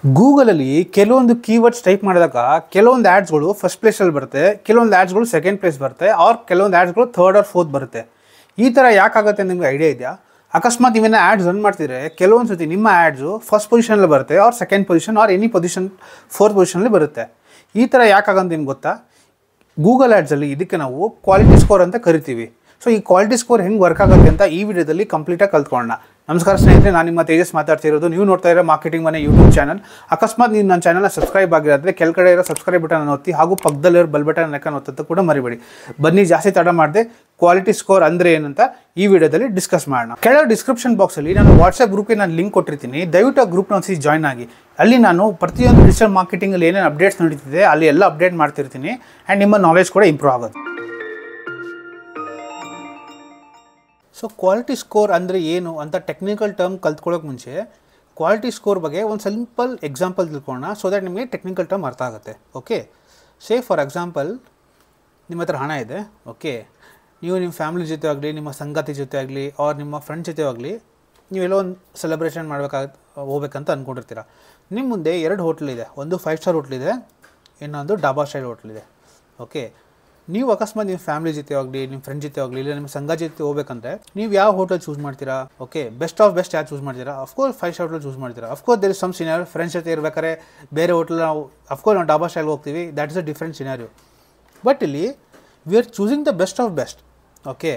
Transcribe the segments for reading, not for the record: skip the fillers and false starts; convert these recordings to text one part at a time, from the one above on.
ಗೂಗಲಲ್ಲಿ ಕೆಲವೊಂದು keywords type ಮಾಡಿದಾಗ ಕೆಲವೊಂದು ಆ್ಯಡ್ಸ್ಗಳು ಫಸ್ಟ್ ಪ್ಲೇಸಲ್ಲಿ ಬರುತ್ತೆ, ಕೆಲವೊಂದು ಆ್ಯಡ್ಸ್ಗಳು ಸೆಕೆಂಡ್ ಪ್ಲೇಸ್ ಬರುತ್ತೆ, ಆರ್ ಕೆಲವೊಂದು ಆ್ಯಡ್ಸ್ಗಳು ಥರ್ಡ್ ಆರ್ ಫೋರ್ತ್ ಬರುತ್ತೆ. ಈ ಥರ ಯಾಕಾಗುತ್ತೆ ನಿಮಗೆ ಐಡಿಯಾ ಇದೆಯಾ? ಅಕಸ್ಮಾತ್ ನೀವೇನ ಆ್ಯಡ್ಸ್ ರನ್ ಮಾಡ್ತಿದ್ರೆ ಕೆಲವೊಂದು ಸತಿ ನಿಮ್ಮ ಆ್ಯಡ್ಸು ಫಸ್ಟ್ ಪೊಸಿಷನಲ್ಲಿ ಬರುತ್ತೆ, or second position or any position fourth ಪೊಸಿಷನಲ್ಲಿ ಬರುತ್ತೆ. ಈ ಥರ ಯಾಕಾಗಂತ ನಿಮ್ಗೆ ಗೊತ್ತಾ? ಗೂಗಲ್ ಆ್ಯಡ್ಸಲ್ಲಿ ಇದಕ್ಕೆ ನಾವು ಕ್ವಾಲಿಟಿ ಸ್ಕೋರ್ ಅಂತ ಕರಿತೀವಿ. ಸೊ ಈ ಕ್ವಾಲಿಟಿ ಸ್ಕೋರ್ ಹೆಂಗೆ ವರ್ಕ್ ಆಗುತ್ತೆ ಅಂತ ಈ ವಿಡಿಯೋದಲ್ಲಿ ಕಂಪ್ಲೀಟಾಗಿ ಕಲ್ತ್ಕೊಳ್ಳೋಣ. ನಮಸ್ಕಾರ ಸ್ನೇಹಿತರೆ, ನಾನು ನಿಮ್ಮ ತೇಜಸ್ ಮಾತಾಡ್ತಿರೋದು. ನೀವು ನೋಡ್ತಾ ಇರೋ ಮಾರ್ಕೆಟಿಂಗ್ ಮನೆ ಯೂಟ್ಯೂಬ್ ಚಾನಲ್. ಅಕಸ್ಮಾತ್ ನೀವು ನನ್ನ ಚಾನಲ್ನ ಸಬ್ಸ್ಕ್ರೈಬ್ ಆಗಿರೋದ್ರೆ ಕೆಳಗಡೆ ಇರೋ ಸಬ್ಸ್ಕ್ರೈಬ್ ಬಟನ್ ಒತ್ತಿ, ಹಾಗೂ ಪಕ್ಕದಲ್ಲಿರೋ ಬೆಲ್ ಬಟನ್ ಐಕಾನ್ ಒತ್ತೋದು ಕೂಡ ಮರಿಬೇಡಿ. ಬನ್ನಿ ಜಾಸ್ತಿ ತಡ ಮಾಡದೆ ಕ್ವಾಲಿಟಿ ಸ್ಕೋರ್ ಅಂದರೆ ಏನಂತ ಈ ವಿಡಿಯೋದಲ್ಲಿ ಡಿಸ್ಕಸ್ ಮಾಡೋಣ. ಕೆಳಗೆ ಡಿಸ್ಕ್ರಿಪ್ಷನ್ ಬಾಕ್ಸಲ್ಲಿ ನಾನು ವಾಟ್ಸಪ್ ಗ್ರೂಪ್ಗೆ ನಾನು ಲಿಂಕ್ ಕೊಟ್ಟಿರ್ತೀನಿ. ದಯವಿಟ್ಟು ಆ ಗ್ರೂಪ್ನ ಒಂದ್ಸತಿ ಜಾಯ್ನ್ ಆಗಿ. ಅಲ್ಲಿ ನಾನು ಪ್ರತಿಯೊಂದು ಡಿಜಿಟಲ್ ಮಾರ್ಕೆಟಿಂಗಲ್ಲಿ ಏನೇನು ಅಪ್ಡೇಟ್ಸ್ ನಡೀತಿದೆ ಅಲ್ಲಿ ಎಲ್ಲ ಅಪ್ಡೇಟ್ ಮಾಡ್ತಿರ್ತೀನಿ. ಆ್ಯಂಡ್ ನಿಮ್ಮ ನಾಲೆಜ್ ಕೂಡ ಇಂಪ್ರೂವ್ ಆಗುತ್ತೆ. ಸೊ ಕ್ವಾಲಿಟಿ ಸ್ಕೋರ್ ಅಂದರೆ ಏನು ಅಂತ ಟೆಕ್ನಿಕಲ್ ಟರ್ಮ್ ಕಲ್ತ್ಕೊಳ್ಳೋಕೆ ಮುಂಚೆ ಕ್ವಾಲಿಟಿ ಸ್ಕೋರ್ ಬಗ್ಗೆ ಒಂದು ಸಿಂಪಲ್ ಎಕ್ಸಾಂಪಲ್ ತಿಳ್ಕೊಳ್ಳೋಣ, ಸೊ ದ್ಯಾಟ್ ನಿಮಗೆ ಟೆಕ್ನಿಕಲ್ ಟರ್ಮ್ ಅರ್ಥ ಆಗುತ್ತೆ. ಓಕೆ, ಸೇ ಫಾರ್ ಎಕ್ಸಾಂಪಲ್ ನಿಮ್ಮ ಹತ್ರ ಹಣ ಇದೆ. ಓಕೆ, ನೀವು ನಿಮ್ಮ ಫ್ಯಾಮಿಲಿ ಜೊತೆ ಆಗಲಿ, ನಿಮ್ಮ ಸಂಗಾತಿ ಜೊತೆ ಆಗಲಿ, ಆರ್ ನಿಮ್ಮ ಫ್ರೆಂಡ್ಸ್ ಜೊತೆ ಆಗಲಿ ನೀವೆಲ್ಲೋ ಒಂದು ಸೆಲೆಬ್ರೇಷನ್ ಹೋಗ್ಬೇಕಂತ ಅಂದ್ಕೊಂಡಿರ್ತೀರ. ನಿಮ್ಮ ಮುಂದೆ 2 ಹೋಟ್ಲ್ ಇದೆ. ಒಂದು 5 ಸ್ಟಾರ್ ಹೋಟ್ಲಿದೆ, ಇನ್ನೊಂದು ಡಾಬಾ ಸ್ಟೈಲ್ ಹೋಟ್ಲಿದೆ. ಓಕೆ, ನೀವು ಅಕಸ್ಮಾತ್ ನಿಮ್ಮ ಫ್ಯಾಮಿಲಿ ಜೊತೆ ಆಗಲಿ, ನಿಮ್ಮ ಫ್ರೆಂಡ್ ಜೊತೆ ಆಗಲಿ, ಇಲ್ಲ ನಿಮ್ಮ ಸಂಘ ಜೊತೆ ಹೋಗ್ಬೇಕಂದ್ರೆ ನೀವು ಯಾವ ಹೋಟೆಲ್ ಚೂಸ್ ಮಾಡ್ತೀರಾ? ಓಕೆ, ಬೆಸ್ಟ್ ಆಫ್ ಬೆಸ್ಟ್ ಯಾರು ಚೂಸ್ ಮಾಡ್ತೀರಾ? ಅಫ್ಕೋರ್ಸ್ 5 ಸ್ಟಾರ್ ಹೋಟೆಲ್ ಚೂಸ್ ಮಾಡ್ತೀರಾ. Of course there is some scenario. Friends ಜೊತೆ ಇರಬೇಕಾದ್ರೆ ಬೇರೆ ಹೋಟೆಲ್ ನಾವು ಅಫ್ಕೋರ್ಸ್ ನಾವು ಡಾಬಾ ಸ್ಟೈಲ್ ಹೋಗ್ತೀವಿ. That is a different scenario. But ಇಲ್ಲಿ we are choosing the best of best. Okay,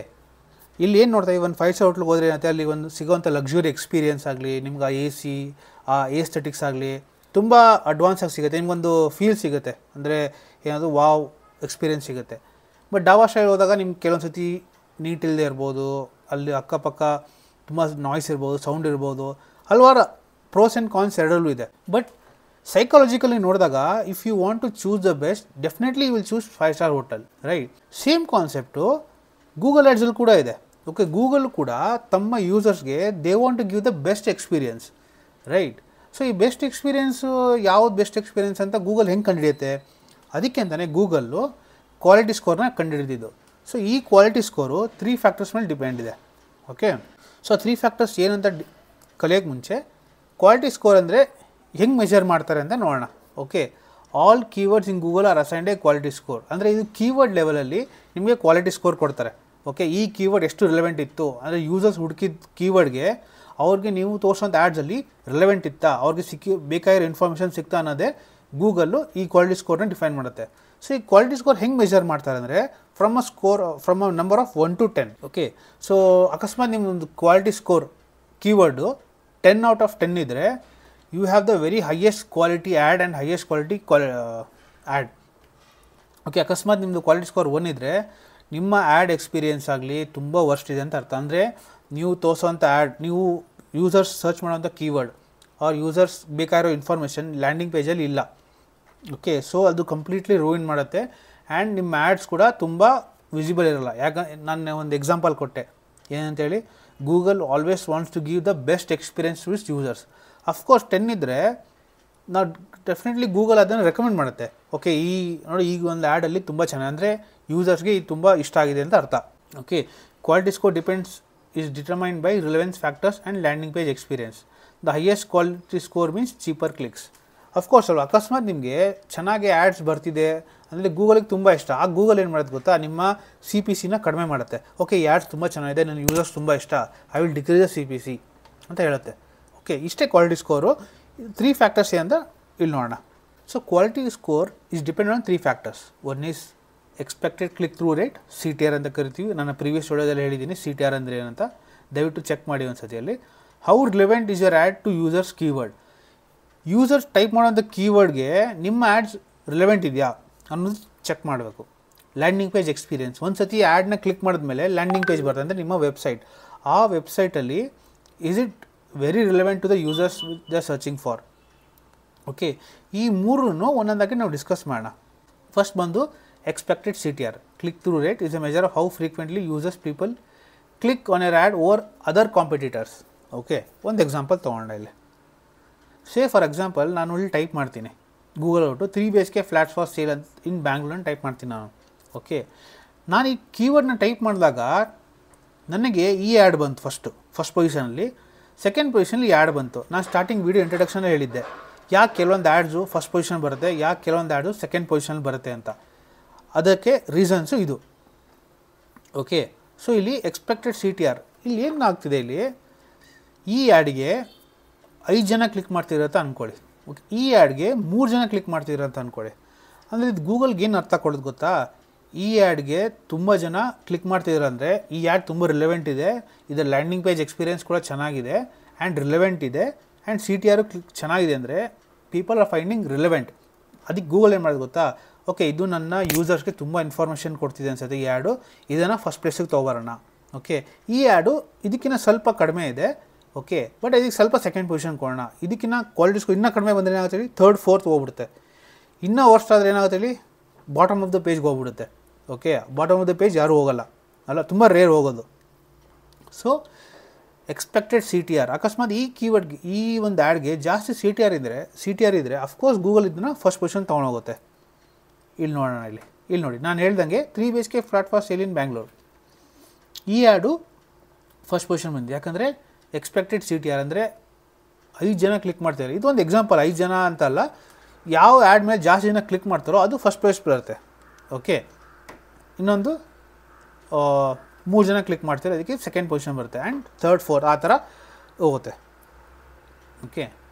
ಇಲ್ಲಿ ಏನು ನೋಡ್ತಾ ಒಂದು 5 ಸ್ಟಾರ್ ಹೋಟ್ಲಿಗೆ ಹೋದರೆ ಏನಂತೆ, ಅಲ್ಲಿ ಒಂದು ಸಿಗೋವಂಥ ಲಕ್ಸುರಿ ಎಕ್ಸ್ಪೀರಿಯನ್ಸ್ ಆಗಲಿ, ನಿಮ್ಗೆ ಆ AC, ಆ ಏಸ್ಥೆಟಿಕ್ಸ್ ಆಗಲಿ ತುಂಬ ಅಡ್ವಾನ್ಸ್ ಆಗಿ ಸಿಗುತ್ತೆ. ನಿಮ್ಗೊಂದು ಫೀಲ್ ಸಿಗುತ್ತೆ, ಅಂದರೆ ಏನಾದರೂ ವಾವ್ ಎಕ್ಸ್ಪೀರಿಯನ್ಸ್ ಸಿಗುತ್ತೆ. ಬಟ್ ಡಾಬಾ ಸ್ಟೈಲ್ ಹೋದಾಗ ನಿಮ್ಗೆ ಕೆಲವೊಂದು ಸತಿ ನೀಟ್ ಇಲ್ಲದೆ ಇರ್ಬೋದು, ಅಲ್ಲಿ ಅಕ್ಕಪಕ್ಕ ತುಂಬ ನಾಯ್ಸ್ ಇರ್ಬೋದು, ಸೌಂಡ್ ಇರ್ಬೋದು, ಹಲವಾರು ಪ್ರೋಸ್ ಆ್ಯಂಡ್ ಕಾನ್ಸ್ ಎರಡರಲ್ಲೂ ಇದೆ. ಬಟ್ ಸೈಕಾಲಜಿಕಲಿ ನೋಡಿದಾಗ if you want to choose the best, definitely you will choose 5 star hotel, right? Same concept Google ಆ್ಯಡ್ಸಲ್ಲಿ ಕೂಡ ಇದೆ. ಓಕೆ, ಗೂಗಲ್ ಕೂಡ ತಮ್ಮ ಯೂಸರ್ಸ್ಗೆ they want to give the best experience, right? So ಈ ಬೆಸ್ಟ್ ಎಕ್ಸ್ಪೀರಿಯೆನ್ಸು ಯಾವ್ದು best experience ಅಂತ ಗೂಗಲ್ ಹೆಂಗೆ ಕಂಡುಹಿಡಿಯುತ್ತೆ? ಅದಕ್ಕೆ ಅಂತಲೇ ಗೂಗಲ್ಲು ಕ್ವಾಲಿಟಿ ಸ್ಕೋರ್ನ ಕಂಡುಹಿಡಿದಿದ್ದು. ಸೊ ಈ ಕ್ವಾಲಿಟಿ ಸ್ಕೋರು 3 ಫ್ಯಾಕ್ಟರ್ಸ್ ಮೇಲೆ ಡಿಪೆಂಡ್ ಇದೆ. ಓಕೆ, ಸೊ 3 ಫ್ಯಾಕ್ಟರ್ಸ್ ಏನಂತ ಕಲಿಯೋಕ್ಕೆ ಮುಂಚೆ ಕ್ವಾಲಿಟಿ ಸ್ಕೋರ್ ಅಂದರೆ ಹೆಂಗೆ ಮೆಜರ್ ಮಾಡ್ತಾರೆ ಅಂತ ನೋಡೋಣ. Okay, all keywords in Google are assigned a quality score. ಅಂದರೆ ಇದು ಕೀವರ್ಡ್ ಲೆವೆಲಲ್ಲಿ ನಿಮಗೆ ಕ್ವಾಲಿಟಿ ಸ್ಕೋರ್ ಕೊಡ್ತಾರೆ. ಓಕೆ, ಈ ಕೀವರ್ಡ್ ಎಷ್ಟು ರಿಲೆವೆಂಟ್ ಇತ್ತು, ಅಂದರೆ ಯೂಸರ್ಸ್ ಹುಡುಕಿದ ಕೀವರ್ಡ್ಗೆ ಅವ್ರಿಗೆ ನೀವು ತೋರಿಸೋಂಥ ಆ್ಯಡ್ಸಲ್ಲಿ ರಿಲೆವೆಂಟ್ ಇತ್ತಾ, ಅವ್ರಿಗೆ ಬೇಕಾಗಿರೋ ಇನ್ಫಾರ್ಮೇಷನ್ ಸಿಗ್ತಾ ಅನ್ನೋದೇ ಗೂಗಲ್ಲು ಈ ಕ್ವಾಲಿಟಿ ಸ್ಕೋರ್ನ ಡಿಫೈನ್ ಮಾಡುತ್ತೆ. ಸೊ ಈ ಕ್ವಾಲಿಟಿ ಸ್ಕೋರ್ ಹೆಂಗೆ ಮೆಜರ್ ಮಾಡ್ತಾರೆ ಅಂದರೆ from a number of 1 to 10. Okay, so ಅಕಸ್ಮಾತ್ ನಿಮ್ಮೊಂದು quality score keyword 10 out of 10 ಇದ್ದರೆ you have the very highest quality ad and highest quality ad. Okay, ಅಕಸ್ಮಾತ್ ನಿಮ್ಮದು ಕ್ವಾಲಿಟಿ ಸ್ಕೋರ್ 1 ಇದ್ದರೆ ನಿಮ್ಮ ಆ್ಯಡ್ ಎಕ್ಸ್ಪೀರಿಯೆನ್ಸ್ ಆಗಲಿ ತುಂಬ ವರ್ಸ್ಟ್ ಇದೆ ಅಂತ ಅರ್ಥ. ಅಂದರೆ ನೀವು ತೋರಿಸೋವಂಥ ಆ್ಯಡ್, ನೀವು ಯೂಸರ್ಸ್ ಸರ್ಚ್ ಮಾಡೋವಂಥ ಕೀವರ್ಡ್ ಆರ್ ಯೂಸರ್ಸ್ ಬೇಕಾಗಿರೋ ಇನ್ಫಾರ್ಮೇಷನ್ ಲ್ಯಾಂಡಿಂಗ್ ಪೇಜಲ್ಲಿ ಇಲ್ಲ. ಓಕೆ, ಸೊ ಅದು ಕಂಪ್ಲೀಟ್ಲಿ ರೂಯಿನ್ ಮಾಡುತ್ತೆ. ಆ್ಯಂಡ್ ನಿಮ್ಮ ಆ್ಯಡ್ಸ್ ಕೂಡ ತುಂಬ ವಿಸಿಬಲ್ ಇರೋಲ್ಲ. ನಾನು ಒಂದು ಎಕ್ಸಾಂಪಲ್ ಕೊಟ್ಟೆ ಏನಂತೇಳಿ, Google always wants to give the best experience to its users. Of course 10 ಇದ್ದರೆ ನಾವು ಡೆಫಿನೆಟ್ಲಿ ಗೂಗಲ್ ಅದನ್ನು ರೆಕಮೆಂಡ್ ಮಾಡುತ್ತೆ. ಓಕೆ, ನೋಡಿ ಈಗ ಒಂದು ಆ್ಯಡಲ್ಲಿ ತುಂಬ ಚೆನ್ನಾಗಿ, ಅಂದರೆ ಯೂಸರ್ಸ್ಗೆ ಇದು ತುಂಬ ಇಷ್ಟ ಆಗಿದೆ ಅಂತ ಅರ್ಥ. Okay, quality score is determined by relevance factors and landing page experience. The highest quality score means cheaper clicks. Of course ಅಲ್ವಾ, ಅಕಸ್ಮಾತ್ ನಿಮಗೆ ಚೆನ್ನಾಗಿ ಆ್ಯಡ್ಸ್ ಬರ್ತಿದೆ ಅಂದರೆ ಗೂಗಲ್ಗೆ ತುಂಬ ಇಷ್ಟ. ಆ ಗೂಗಲ್ ಏನು ಮಾಡೋದು ಗೊತ್ತಾ, ನಿಮ್ಮ CPCನ ಕಡಿಮೆ ಮಾಡುತ್ತೆ. ಓಕೆ, ಈ ಆ್ಯಡ್ಸ್ ತುಂಬ ಚೆನ್ನಾಗಿದೆ, ನನ್ನ ಯೂಸರ್ಸ್ ತುಂಬ ಇಷ್ಟ, I will decrease the CPC ಅಂತ ಹೇಳುತ್ತೆ. ಓಕೆ, ಇಷ್ಟೇ ಕ್ವಾಲಿಟಿ ಸ್ಕೋರು. 3 ಫ್ಯಾಕ್ಟರ್ಸ್ ಅಂತ ಇಲ್ಲಿ ನೋಡೋಣ. So quality score is depend on 3 factors. One is expected click through rate, CTR ಅಂತ ಕರಿತೀವಿ. ನನ್ನ ಪ್ರೀವಿಯಸ್ ವಿಡಿಯೋದಲ್ಲಿ ಹೇಳಿದ್ದೀನಿ CTR ಅಂದರೆ ಏನಂತ, ದಯವಿಟ್ಟು ಚೆಕ್ ಮಾಡಿ ಒಂದು ಸತಿಯಲ್ಲಿ. How relevant is your ad to users keyword. Users type ಮಾಡೋಂಥ ಕೀವರ್ಡ್ಗೆ ನಿಮ್ಮ ಆ್ಯಡ್ಸ್ ರಿಲೆವೆಂಟ್ ಇದೆಯಾ ಅನ್ನೋದು ಚೆಕ್ ಮಾಡಬೇಕು. ಲ್ಯಾಂಡಿಂಗ್ ಪೇಜ್ ಎಕ್ಸ್ಪೀರಿಯೆನ್ಸ್, ಒಂದು ಸತಿ ಆ್ಯಡ್ನ ಕ್ಲಿಕ್ ಮಾಡಿದ್ಮೇಲೆ ಲ್ಯಾಂಡಿಂಗ್ ಪೇಜ್ ಬರ್ತದೆ, ಅಂದರೆ ನಿಮ್ಮ ವೆಬ್ಸೈಟ್. ಆ ವೆಬ್ಸೈಟಲ್ಲಿ is it very relevant to the users they are searching for. Okay, ಈ ಮೂರನ್ನು ಒಂದೊಂದಾಗಿ ನಾವು ಡಿಸ್ಕಸ್ ಮಾಡೋಣ. ಫಸ್ಟ್ ಬಂದು expected CTR, click through rate, is a measure of how frequently people click on your ad over other competitors. Okay, ಒಂದು example ತೊಗೊಂಡ ಇಲ್ಲಿ. Say for example ನಾನು ಇಲ್ಲಿ ಟೈಪ್ ಮಾಡ್ತೀನಿ Google out 3 BHK flats for sale ಅಂತ ಇನ್ Bangalore type ಮಾಡ್ತೀನಿ ನಾನು. Okay, ನಾನು ಈ ಕೀವರ್ಡ್ನ ಟೈಪ್ ಮಾಡಿದಾಗ ನನಗೆ ಈ ಆ್ಯಡ್ ಬಂತು ಫಸ್ಟ್ ಪೊಸಿಷನಲ್ಲಿ. ಸೆಕೆಂಡ್ ಪೊಸಿಷನಲ್ಲಿ ಈ ಆ್ಯಡ್ ಬಂತು. ನಾನು ಸ್ಟಾರ್ಟಿಂಗ್ ವೀಡಿಯೋ ಇಂಟ್ರಡಕ್ಷನಲ್ಲಿ ಹೇಳಿದ್ದೆ ಯಾಕೆ ಕೆಲವೊಂದು ಆ್ಯಡ್ಸು ಫಸ್ಟ್ ಪೊಸಿಷನ್ ಬರುತ್ತೆ, ಯಾಕೆ ಕೆಲವೊಂದು ಆ್ಯಡು ಸೆಕೆಂಡ್ ಪೊಸಿಷನ್ ಬರುತ್ತೆ ಅಂತ. ಅದಕ್ಕೆ ರೀಸನ್ಸು ಇದು. ಓಕೆ, ಸೊ ಇಲ್ಲಿ ಎಕ್ಸ್ಪೆಕ್ಟೆಡ್ CTR ಇಲ್ಲಿ ಏನಾಗ್ತಿದೆ, ಇಲ್ಲಿ ಈ ಆ್ಯಡ್ಗೆ 5 ಜನ ಕ್ಲಿಕ್ ಮಾಡ್ತಿರತ್ತ ಅಂದ್ಕೊಳ್ಳಿ. ಓಕೆ, ಈ ಆ್ಯಡ್ಗೆ 3 ಜನ ಕ್ಲಿಕ್ ಮಾಡ್ತಿರಂತ ಅಂದ್ಕೊಳ್ಳಿ. ಅಂದರೆ ಇದು ಗೂಗಲ್ಗೆ ಏನು ಅರ್ಥ ಕೊಡೋದು ಗೊತ್ತಾ, ಈ ಆ್ಯಡ್ಗೆ ತುಂಬ ಜನ ಕ್ಲಿಕ್ ಮಾಡ್ತಿದ್ರಂದರೆ ಈ ಆ್ಯಡ್ ತುಂಬ ರಿಲೆವೆಂಟ್ ಇದೆ, ಇದರ ಲ್ಯಾಂಡಿಂಗ್ ಪೇಜ್ ಎಕ್ಸ್ಪೀರಿಯನ್ಸ್ ಕೂಡ ಚೆನ್ನಾಗಿದೆ ಆ್ಯಂಡ್ ರಿಲೆವೆಂಟ್ ಇದೆ ಆ್ಯಂಡ್ CTR ಚೆನ್ನಾಗಿದೆ ಅಂದರೆ ಪೀಪಲ್ ಆರ್ ಫೈಂಡಿಂಗ್ ರಿಲೆವೆಂಟ್. ಅದಕ್ಕೆ ಗೂಗಲ್ ಏನು ಮಾಡೋದು ಗೊತ್ತಾ, ಓಕೆ ಇದು ನನ್ನ ಯೂಸರ್ಸ್ಗೆ ತುಂಬ ಇನ್ಫಾರ್ಮೇಷನ್ ಕೊಡ್ತಿದೆ ಅನ್ಸುತ್ತೆ, ಈ ಆ್ಯಡು ಇದನ್ನು ಫಸ್ಟ್ ಪ್ಲೇಸಿಗೆ ತೊಗೊಬರೋಣ. ಓಕೆ, ಈ ಆ್ಯಡು ಇದಕ್ಕಿಂತ ಸ್ವಲ್ಪ ಕಡಿಮೆ ಇದೆ. ಓಕೆ, ಬಟ್ ಇದಕ್ಕೆ ಸ್ವಲ್ಪ ಸೆಕೆಂಡ್ ಪೊಸಿಷನ್ ಕೊಡೋಣ. ಇದಕ್ಕಿಂತ ಕ್ವಾಲಿಟಿ ಸ್ಕೋರ್ ಇನ್ನೂ ಕಡಿಮೆ ಬಂದರೆ ಏನಾಗುತ್ತೆ ಹೇಳಿ, 3rd 4th ಹೋಗ್ಬಿಡುತ್ತೆ. ಇನ್ನೂ ವರ್ಸ್ಟ್ ಆದರೆ ಏನಾಗುತ್ತೆ ಹೇಳಿ, ಬಾಟಮ್ ಆಫ್ ದ ಪೇಜ್ಗೆ ಹೋಗ್ಬಿಡುತ್ತೆ. Okay, bottom of the page ಯಾರೂ ಹೋಗಲ್ಲ ಅಲ್ಲ, ತುಂಬ ರೇರ್ ಹೋಗೋದು. ಸೊ ಎಕ್ಸ್ಪೆಕ್ಟೆಡ್ CTR, ಅಕಸ್ಮಾತ್ ಈ ಕೀವರ್ಡ್ಗೆ ಈ ಒಂದು ಆ್ಯಡ್ಗೆ ಜಾಸ್ತಿ CTR ಇದ್ದರೆ ಅಫ್ಕೋರ್ಸ್ ಗೂಗಲ್ ಇದನ್ನು ಫಸ್ಟ್ ಪೊಸಿಷನ್ ತೊಗೊಂಡೋಗುತ್ತೆ. ಇಲ್ಲಿ ನೋಡೋಣ, ಇಲ್ಲಿ ನೋಡಿ, ನಾನು ಹೇಳ್ದಂಗೆ 3 BHK flat for sale in Bangalore, ಈ ಆ್ಯಡು ಫಸ್ಟ್ ಪೊಸಿಷನ್ ಬಂದಿದೆ. ಯಾಕಂದರೆ ಎಕ್ಸ್ಪೆಕ್ಟೆಡ್ CTR ಅಂದರೆ 5 ಜನ ಕ್ಲಿಕ್ ಮಾಡ್ತಾರೆ. ಇದು ಒಂದು ಎಕ್ಸಾಂಪಲ್, 5 ಜನ ಅಂತಲ್ಲ, ಯಾವ ಆ್ಯಡ್ ಮೇಲೆ ಜಾಸ್ತಿ ಜನ ಕ್ಲಿಕ್ ಮಾಡ್ತಾರೋ ಅದು ಫಸ್ಟ್ ಪ್ಲೇಸ್ ಬರುತ್ತೆ. ಓಕೆ, ಇನ್ನೊಂದು 3 ಜನ ಕ್ಲಿಕ್ ಮಾಡ್ತಾರೆ, ಅದಕ್ಕೆ ಸೆಕೆಂಡ್ ಪೊಸಿಷನ್ ಬರುತ್ತೆ ಆ್ಯಂಡ್ 3rd 4th ಆ ಥರ ಹೋಗುತ್ತೆ. ಓಕೆ,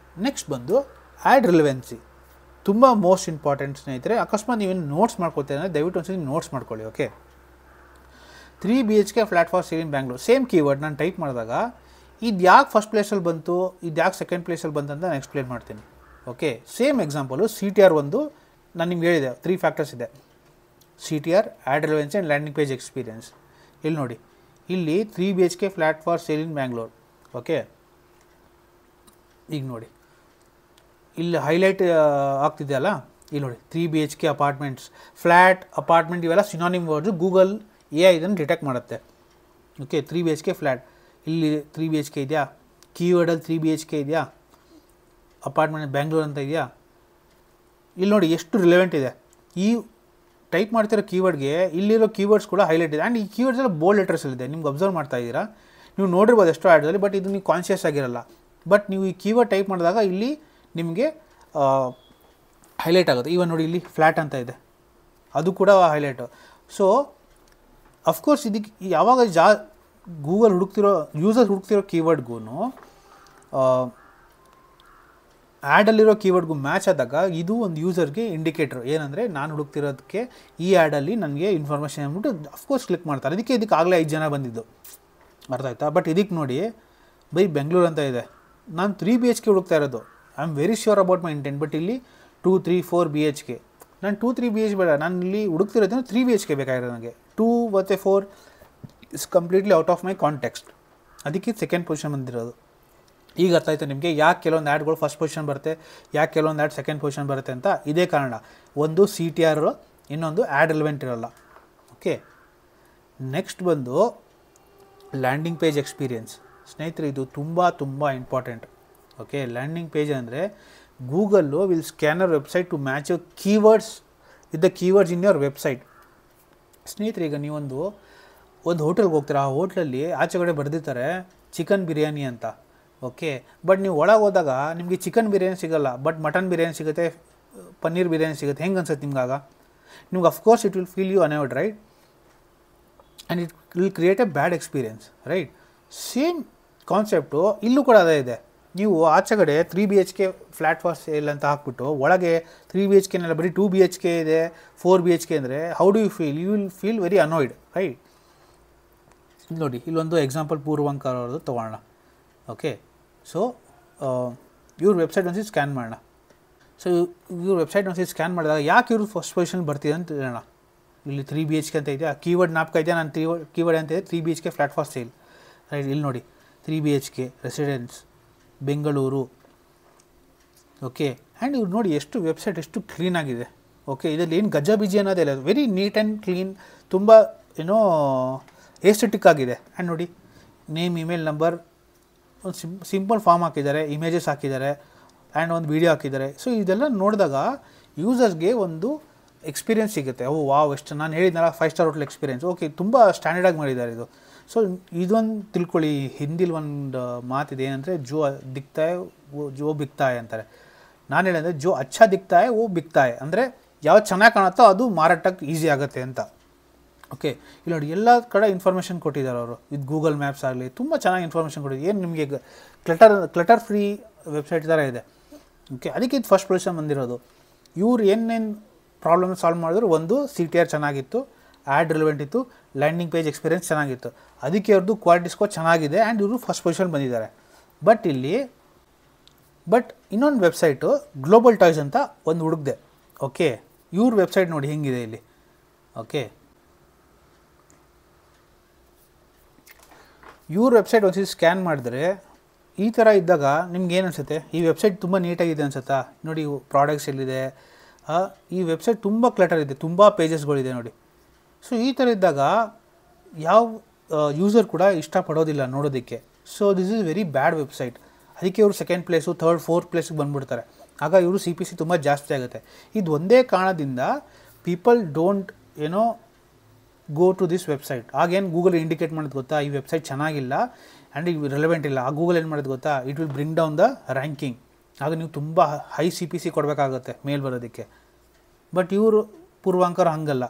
ನೆಕ್ಸ್ಟ್ ಬಂದು ಆ್ಯಡ್ ರಿಲೆವೆನ್ಸಿ, ತುಂಬ ಮೋಸ್ಟ್ ಇಂಪಾರ್ಟೆಂಟ್ ಸ್ನೇಹಿತರೆ. ಅಕಸ್ಮಾತ್ ನೀವೇನು ನೋಟ್ಸ್ ಮಾಡ್ಕೊಳ್ತೀರ ಅಂದರೆ ದಯವಿಟ್ಟು ಒಂದ್ಸರಿ ನೋಟ್ಸ್ ಮಾಡ್ಕೊಳ್ಳಿ. Okay, 3 BHK flat for sale in Bangalore, same keyword ನಾನು ಟೈಪ್ ಮಾಡಿದಾಗ ಇದು ಯಾಕೆ ಫಸ್ಟ್ ಪ್ಲೇಸಲ್ಲಿ ಬಂತು, ಇದು ಯಾಕೆ ಸೆಕೆಂಡ್ ಪ್ಲೇಸಲ್ಲಿ ಬಂತು ಅಂತ ನಾನು ಎಕ್ಸ್ಪ್ಲೇನ್ ಮಾಡ್ತೀನಿ. ಓಕೆ, ಸೇಮ್ ಎಕ್ಸಾಂಪಲು CTR ಒಂದು ನಾನು ನಿಮ್ಗೆ ಹೇಳಿದೆ, 3 ಫ್ಯಾಕ್ಟರ್ಸ್ ಇದೆ, CTR, ad relevancy and landing page experience. ಇಲ್ಲಿ ನೋಡಿ, ಇಲ್ಲಿ 3 BHK flat for sale in Bangalore. Okay, ಈಗ ನೋಡಿ ಇಲ್ಲಿ ಹೈಲೈಟ್ ಆಗ್ತಿದೆಯಲ್ಲ, ಇಲ್ಲಿ ನೋಡಿ 3 BHK ಅಪಾರ್ಟ್ಮೆಂಟ್ಸ್, ಫ್ಲ್ಯಾಟ್, ಅಪಾರ್ಟ್ಮೆಂಟ್ ಇವೆಲ್ಲ ಸಿನಾನಿಮ್ ವರ್ಡ್ಸು. ಗೂಗಲ್ AI ಇದನ್ನು ಡಿಟೆಕ್ಟ್ ಮಾಡುತ್ತೆ. ಓಕೆ, 3 BHK ಫ್ಲ್ಯಾಟ್, ಇಲ್ಲಿ 3 BHK ಇದೆಯಾ, ಕೀವರ್ಡಲ್ಲಿ 3 BHK ಇದೆಯಾ, ಅಪಾರ್ಟ್ಮೆಂಟ್ ಬ್ಯಾಂಗ್ಳೂರ್ ಅಂತ ಇದೆಯಾ, ಇಲ್ಲಿ ನೋಡಿ ಎಷ್ಟು ರಿಲೆವೆಂಟ್ ಇದೆ. ಈ ಟೈಪ್ ಮಾಡ್ತಿರೋ ಕೀವರ್ಡ್ಗೆ ಇಲ್ಲಿರೋ ಕೀವರ್ಡ್ಸ್ ಕೂಡ ಹೈಲೈಟ್ ಇದೆ ಆ್ಯಂಡ್ ಈ ಕೀವರ್ಡ್ಸ್ ಎಲ್ಲ ಬೋಲ್ಡ್ ಲೆಟರ್ಸಲ್ಲಿದೆ. ನಿಮ್ಗೆ ಅಬ್ಸರ್ವ್ ಮಾಡ್ತಾ ಇದ್ದೀರಾ, ನೀವು ನೋಡಿರ್ಬೋದು ಎಷ್ಟೋ ಆ್ಯಡ್ಸಲ್ಲಿ, ಬಟ್ ಇದು ನೀವು ಕಾನ್ಷಿಯಸ್ ಆಗಿರಲ್ಲ. ಬಟ್ ನೀವು ಈ ಕೀವರ್ಡ್ ಟೈಪ್ ಮಾಡಿದಾಗ ಇಲ್ಲಿ ನಿಮಗೆ ಹೈಲೈಟ್ ಆಗುತ್ತೆ. ಇವನ್ ನೋಡಿ, ಇಲ್ಲಿ ಫ್ಲ್ಯಾಟ್ ಅಂತ ಇದೆ, ಅದು ಕೂಡ ಹೈಲೈಟು. ಸೊ ಅಫ್ಕೋರ್ಸ್ ಇದಕ್ಕೆ ಯಾವಾಗ ಗೂಗಲ್ ಯೂಸರ್ ಹುಡುಕ್ತಿರೋ ಕೀವರ್ಡ್ಗೂ ಆ್ಯಡಲ್ಲಿರೋ ಕೀವರ್ಡ್ಗೂ ಮ್ಯಾಚ್ ಆದಾಗ ಇದು ಒಂದು ಯೂಸರ್ಗೆ ಇಂಡಿಕೇಟ್ರ್ ಏನಂದರೆ ನಾನು ಹುಡುಕ್ತಿರೋದಕ್ಕೆ ಈ ಆ್ಯಡಲ್ಲಿ ನನಗೆ ಇನ್ಫಾರ್ಮೇಷನ್ ಅಂದ್ಬಿಟ್ಟು ಅಫ್ಕೋರ್ಸ್ ಕ್ಲಿಕ್ ಮಾಡ್ತಾರೆ. ಇದಕ್ಕೆ ಆಗಲೇ 5 ಜನ ಬಂದಿದ್ದು, ಅರ್ಥ ಆಯ್ತಾ. ಬಟ್ ಇದಕ್ಕೆ ನೋಡಿ ಬೈ ಬೆಂಗಳೂರು ಅಂತ ಇದೆ, ನಾನು 3 BHK ಹುಡುಕ್ತಾ ಇರೋದು. I am very sure about my intent. But ಇಲ್ಲಿ 2, 3, 4 BHK, ನಾನು 2, 3 BHK ಬೇಡ, ನಾನು ಇಲ್ಲಿ ಹುಡುಕ್ತಿರೋದು 3 BHK ಬೇಕಾಗಿರೋದು ನನಗೆ. 2 ಮತ್ತು 4 is completely out of my context. ಅದಕ್ಕೆ ಸೆಕೆಂಡ್ ಪೊಸಿಷನ್ ಬಂದಿರೋದು. ಈಗ ಅರ್ಥ ಆಯಿತು ನಿಮಗೆ ಯಾಕೆ ಕೆಲವೊಂದು ಆ್ಯಡ್ಗಳು ಫಸ್ಟ್ ಪೊಸಿಷನ್ ಬರುತ್ತೆ, ಯಾಕೆ ಕೆಲವೊಂದು ಆ್ಯಡ್ ಸೆಕೆಂಡ್ ಪೊಸಿಷನ್ ಬರುತ್ತೆ ಅಂತ. ಇದೇ ಕಾರಣ, ಒಂದು CTR, ಇನ್ನೊಂದು ಆ್ಯಡ್ ರಿಲೆವೆಂಟ್ ಇರೋಲ್ಲ. ಓಕೆ, ನೆಕ್ಸ್ಟ್ ಬಂದು ಲ್ಯಾಂಡಿಂಗ್ ಪೇಜ್ ಎಕ್ಸ್ಪೀರಿಯನ್ಸ್. ಸ್ನೇಹಿತರೆ, ಇದು ತುಂಬ ಇಂಪಾರ್ಟೆಂಟ್. ಓಕೆ, ಲ್ಯಾಂಡಿಂಗ್ ಪೇಜ್ ಅಂದರೆ Google will scan your website to match keywords with the keywords in your website. ಸ್ನೇಹಿತರೆ, ಈಗ ನೀವೊಂದು ಹೋಟೆಲ್ಗೆ ಹೋಗ್ತೀರಾ, ಆ ಹೋಟ್ಲಲ್ಲಿ ಆಚೆಗಡೆ ಬರೆದಿರ್ತಾರೆ ಚಿಕನ್ ಬಿರಿಯಾನಿ ಅಂತ. ಓಕೆ, ಬಟ್ ನೀವು ಒಳಗೆ ಹೋದಾಗ ನಿಮಗೆ ಚಿಕನ್ ಬಿರಿಯಾನಿ ಸಿಗೋಲ್ಲ, ಬಟ್ ಮಟನ್ ಬಿರಿಯಾನಿ ಸಿಗುತ್ತೆ, ಪನ್ನೀರ್ ಬಿರಿಯಾನಿ ಸಿಗುತ್ತೆ. ಹೆಂಗೆ ಅನ್ಸುತ್ತೆ ನಿಮ್ಗಾಗ? ನಿಮ್ಗೆ of course it will feel you unheard, right? And it will create a bad experience, right? Same concept ಇಲ್ಲೂ ಕೂಡ ಅದೇ ಇದೆ. ನೀವು ಆಚೆಗಡೆ 3 BHK ಫ್ಲ್ಯಾಟ್ ಫಾರ್ ಸೇಲ್ ಅಂತ ಹಾಕ್ಬಿಟ್ಟು ಒಳಗೆ 3 BHKನೆಲ್ಲ ಬರೀ 2 BHK ಇದೆ, 4 BHK ಅಂದರೆ how do you feel? You will feel very annoyed, right? ನೋಡಿ, ಇಲ್ಲೊಂದು ಎಕ್ಸಾಂಪಲ್ ಪೂರ್ವಂಕರ್ ಅವ್ರದ್ದು ತೊಗೊಳ್ಳೋಣ. ಓಕೆ, ಸೊ ಇವ್ರ ವೆಬ್ಸೈಟ್ ಒಂದ್ಸತಿ ಸ್ಕ್ಯಾನ್ ಮಾಡೋಣ. ಸೊ ಇವ್ರ ವೆಬ್ಸೈಟ್ ಒಂದ್ಸತಿ ಸ್ಕ್ಯಾನ್ ಮಾಡಿದಾಗ ಯಾಕೆ ಇವರು ಫಸ್ಟ್ ಪೊಸಿಷನ್ ಬರ್ತಿದೆ ಅಂತ ಹೇಳೋಣ. ಇಲ್ಲಿ 3 BHK ಅಂತ ಇದೆಯಾ, ಕೀವರ್ಡ್ ನಾಪ್ಕ ಇದೆಯಾ, ನಾನು ಕೀವರ್ಡ್ ಅಂತ ಇದೆ 3 BHK flat for sale, right? ಇಲ್ಲಿ ನೋಡಿ 3 BHK residence Bengaluru. Okay, and ಇವ್ರು ನೋಡಿ ಎಷ್ಟು ವೆಬ್ಸೈಟ್ ಎಷ್ಟು ಕ್ಲೀನಾಗಿದೆ. ಓಕೆ, ಇದರಲ್ಲಿ ಏನು ಗಜ್ಜಾಬಿಜಿ ಅನ್ನೋದಿಲ್ಲ, ವೆರಿ ನೀಟ್ ಆ್ಯಂಡ್ ಕ್ಲೀನ್, ತುಂಬ ಏನೋ ಏಸ್ಥೆಟಿಕ್ ಆಗಿದೆ. ಆ್ಯಂಡ್ ನೋಡಿ, ನೇಮ್, ಇಮೇಲ್ ನಂಬರ್, ಒಂದು ಸಿಂಪಲ್ ಫಾರ್ಮ್ ಹಾಕಿದ್ದಾರೆ, ಇಮೇಜಸ್ ಹಾಕಿದ್ದಾರೆ ಆ್ಯಂಡ್ ಒಂದು ವೀಡಿಯೋ ಹಾಕಿದ್ದಾರೆ. ಸೊ ಇದೆಲ್ಲ ನೋಡಿದಾಗ ಯೂಸರ್ಸ್ಗೆ ಒಂದು ಎಕ್ಸ್ಪೀರಿಯನ್ಸ್ ಸಿಗುತ್ತೆ. ಓ ವಾವ್, ಎಷ್ಟು ನಾನು ಹೇಳಿದ್ನಲ್ಲ 5 ಸ್ಟಾರ್ ಹೋಟೆಲ್ ಎಕ್ಸ್ಪೀರಿಯನ್ಸ್. ಓಕೆ, ತುಂಬ ಸ್ಟ್ಯಾಂಡರ್ಡಾಗಿ ಮಾಡಿದ್ದಾರೆ ಇದು. ಸೊ ಇದೊಂದು ತಿಳ್ಕೊಳ್ಳಿ. ಹಿಂದಿಲಿ ಒಂದು ಮಾತಿದೆ ಏನಂದರೆ ಜೋ ಬಿಕ್ತಾಯ್ ಅಂತಾರೆ. ನಾನು ಹೇಳಿದ್ರೆ ಜೋ ಅಚ್ಚಾ ದಿಕ್ತಾ ಹೈ ವೋ ಬಿಕ್ತಾ ಹೈ, ಅಂದರೆ ಯಾವ್ದು ಚೆನ್ನಾಗಿ ಕಾಣುತ್ತೋ ಅದು ಮಾರಾಟಕ್ಕೆ ಈಸಿ ಆಗುತ್ತೆ ಅಂತ. ಓಕೆ, ಇಲ್ಲಿ ನೋಡಿ ಎಲ್ಲ ಕಡೆ ಇನ್ಫಾರ್ಮೇಷನ್ ಕೊಟ್ಟಿದ್ದಾರೆ ಅವರು. ವಿತ್ ಗೂಗಲ್ ಮ್ಯಾಪ್ಸ್ ಆಗಲಿ ತುಂಬ ಚೆನ್ನಾಗಿ ಇನ್ಫಾರ್ಮೇಷನ್ ಕೊಟ್ಟಿದ್ದಾರೆ. ಏನು ನಿಮಗೆ ಕ್ಲಟರ್ ಫ್ರೀ ವೆಬ್ಸೈಟ್ ಥರ ಇದೆ. ಓಕೆ, ಅದಕ್ಕೆ ಇದು ಫಸ್ಟ್ ಪೊಸಿಷನ್ ಬಂದಿರೋದು. ಇವ್ರು ಏನೇನು ಪ್ರಾಬ್ಲಮ್ ಸಾಲ್ವ್ ಮಾಡಿದ್ರು, ಒಂದು CTR ಚೆನ್ನಾಗಿತ್ತು, ಆ್ಯಡ್ ರಿಲೆವೆಂಟ್ ಇತ್ತು, ಲ್ಯಾಂಡಿಂಗ್ ಪೇಜ್ ಎಕ್ಸ್ಪೀರಿಯನ್ಸ್ ಚೆನ್ನಾಗಿತ್ತು. ಅದಕ್ಕೆ ಅವ್ರದ್ದು ಕ್ವಾಲಿಟಿ ಸ್ಕೋರ್ ಚೆನ್ನಾಗಿದೆ ಆ್ಯಂಡ್ ಇವರು ಫಸ್ಟ್ ಪೊಸಿಷನ್ ಬಂದಿದ್ದಾರೆ. ಬಟ್ ಇನ್ನೊಂದು ವೆಬ್ಸೈಟು ಗ್ಲೋಬಲ್ ಟಾಯ್ಸ್ ಅಂತ ಒಂದು ಹುಡುಕ್ದೆ. ಓಕೆ, ಇವ್ರ ವೆಬ್ಸೈಟ್ ನೋಡಿ ಹೆಂಗಿದೆ ಇಲ್ಲಿ. ಓಕೆ, ಇವ್ರ ವೆಬ್ಸೈಟ್ ಒಂದ್ಸತಿ ಸ್ಕ್ಯಾನ್ ಮಾಡಿದ್ರೆ ಈ ಥರ ಇದ್ದಾಗ ನಿಮ್ಗೆ ಏನು ಅನಿಸುತ್ತೆ? ಈ ವೆಬ್ಸೈಟ್ ತುಂಬ ನೀಟಾಗಿದೆ ಅನ್ಸುತ್ತಾ? ನೋಡಿ ಪ್ರಾಡಕ್ಟ್ಸ್ ಎಲ್ಲಿದೆ, ಈ ವೆಬ್ಸೈಟ್ ತುಂಬ ಕ್ಲಟರ್ ಇದೆ, ತುಂಬ ಪೇಜಸ್ಗಳಿದೆ ನೋಡಿ. ಸೊ ಈ ಥರ ಇದ್ದಾಗ ಯಾವ ಯೂಸರ್ ಕೂಡ ಇಷ್ಟಪಡೋದಿಲ್ಲ ನೋಡೋದಕ್ಕೆ. So this is very bad website. ಅದಕ್ಕೆ ಇವರು ಸೆಕೆಂಡ್ ಪ್ಲೇಸು, ಥರ್ಡ್, ಫೋರ್ತ್ ಪ್ಲೇಸಿಗೆ ಬಂದುಬಿಡ್ತಾರೆ. ಆಗ ಇವರು CPC ತುಂಬ ಜಾಸ್ತಿ ಆಗುತ್ತೆ. ಇದು ಒಂದೇ ಕಾರಣದಿಂದ people don't go to this website. ಆಗೇನು ಗೂಗಲ್ ಇಂಡಿಕೇಟ್ ಮಾಡೋದು ಗೊತ್ತಾ? ಈ ವೆಬ್ಸೈಟ್ ಚೆನ್ನಾಗಿಲ್ಲ ಆ್ಯಂಡ್ ಇದು ರೆಲೆವೆಂಟ್ ಇಲ್ಲ. ಆ ಗೂಗಲ್ ಏನು ಮಾಡೋದು ಗೊತ್ತಾ? It will bring down the ranking. ಆಗ ನೀವು ತುಂಬ ಹೈ CPC ಕೊಡಬೇಕಾಗುತ್ತೆ ಮೇಲ್ ಬರೋದಕ್ಕೆ. ಬಟ್ ಇವರು ಪೂರ್ವಾಂಕರ್ ಹಂಗಲ್ಲ.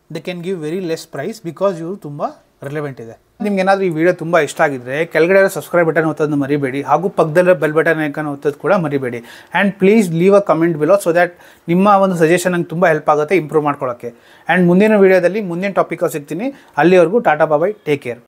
They can give very less price because ಇವರು ತುಂಬ ರಿಲೆವೆಂಟ್ ಇದೆ. ನಿಮ್ಗೆ ಏನಾದರೂ ಈ ವಿಡಿಯೋ ತುಂಬ ಇಷ್ಟ ಆಗಿದ್ರೆ ಕೆಳಗಡೆ ಸಬ್ಸ್ಕ್ರೈಬ್ ಬಟನ್ ಒತ್ತೋದನ್ನು ಮರಿಬೇಡಿ, ಹಾಗೂ ಪಕ್ಕದಲ್ಲೇ ಬೆಲ್ ಬಟನ್ ಐಕಾನ್ ಒತ್ತೋದು ಕೂಡ ಮರಿಬೇಡಿ. And please leave a comment below so that ನಿಮ್ಮ ಒಂದು ಸಜೆಷನ್ ನಂಗೆ ತುಂಬ ಹೆಲ್ಪ್ ಆಗುತ್ತೆ ಇಂಪ್ರೂವ್ ಮಾಡ್ಕೊಳ್ಳೋಕ್ಕೆ. ಆ್ಯಂಡ್ ಮುಂದಿನ ವೀಡಿಯೋದಲ್ಲಿ ಮುಂದಿನ ಟಾಪಿಕ್ ಸಿಗ್ತೀನಿ. ಅಲ್ಲಿವರೆಗೂ ಟಾಟಾ ಬಾಯ್, ಟೇಕ್ ಕೇರ್.